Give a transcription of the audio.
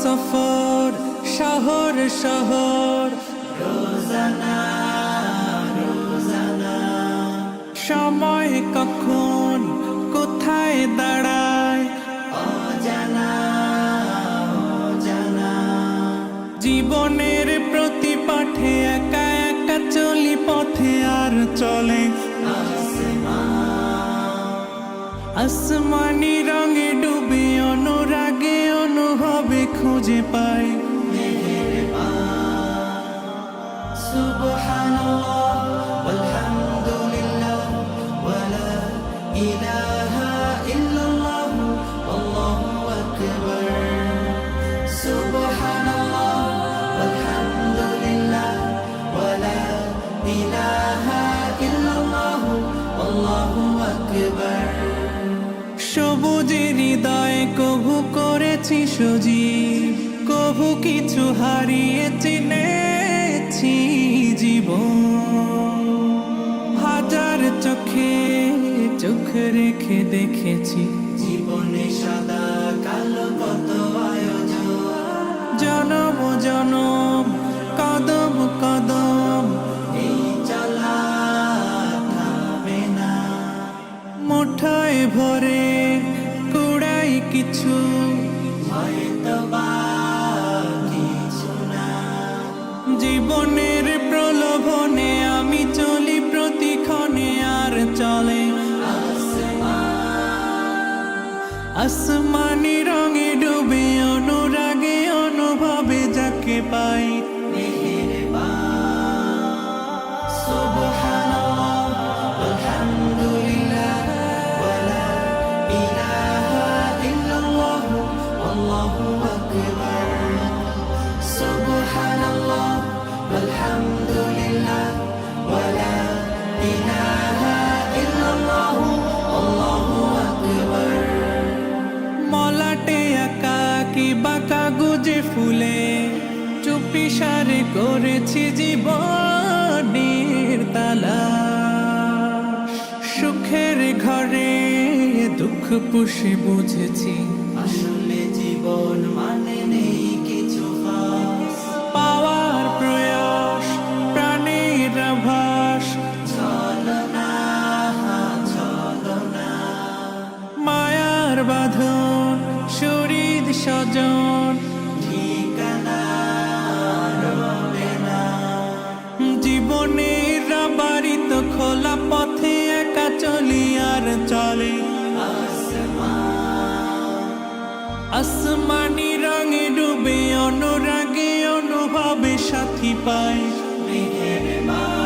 সফর শহর শহর, রোজানা রোজানা সময় কখন কোথায় দাঁড়ায় অজানা অজানা। জীবনের প্রতি পাঠে একা একা চলি পথে আর চলে আসমানি রঙে ডুবে অনুরাগে অনুভবে খুঁজে পাই সুবহানাল্লাহ ওয়ালহামদুলিল্লাহ ওয়ালা ইলাহা ইল্লাল্লাহ আল্লাহু আকবার। সুবহানাল্লাহ ওয়ালহামদুলিল্লাহ ওয়ালা ইলাহা ইল্লাল্লাহ আল্লাহু আকবার। সবুজের হৃদয় কভু করেছি সজীব, কভু কিছু হারিয়ে চিনেছি জীবন। হাজার চোখে চোখ রেখে দেখেছি জীবনে সাদা কালো কত আয়োজন, জনম জনম কদম কদম এই চলা থামবে না। মুঠোয় ভরে কুড়াই কিছু হয়তো বা কিছু না। জীবনের প্রলোভনে আমি চলি প্রতিক্ষণে আর চলে আসমানি রঙে ডুবে অনুরাগে অনুভবে যাকে পাই সুবহানাল্লাহ ওয়ালহামদুলিল্লাহ ওয়ালা ইলাহা ইল্লাল্লাহ আল্লাহু আকবার। সুবহানাল্লাহ ওয়ালহামদুলিল্লাহ ওয়ালা ইলাহা ইল্লাল্লাহ আল্লাহু আকবার। মলাটে আঁকা কি বাঁকা গুজে ফুলে চুপি সারে করেছি জীবনের তালা। সুখের ঘরে দুঃখ পুষে বুঝেছি আসলে জীবন মানে নেই কিছু খাস, পাওয়ার প্রয়াস প্রাণের আভাস চলো না চলো না। মায়ার বাঁধন শরীর স্বজন ঠিকানা রবে না। জীবনের বাড়িত খোলা পথে একা চলি আর চলে আসমানি রঙে ডুবে অনুরাগে অনুভবে সাথী পাই মেহেরবান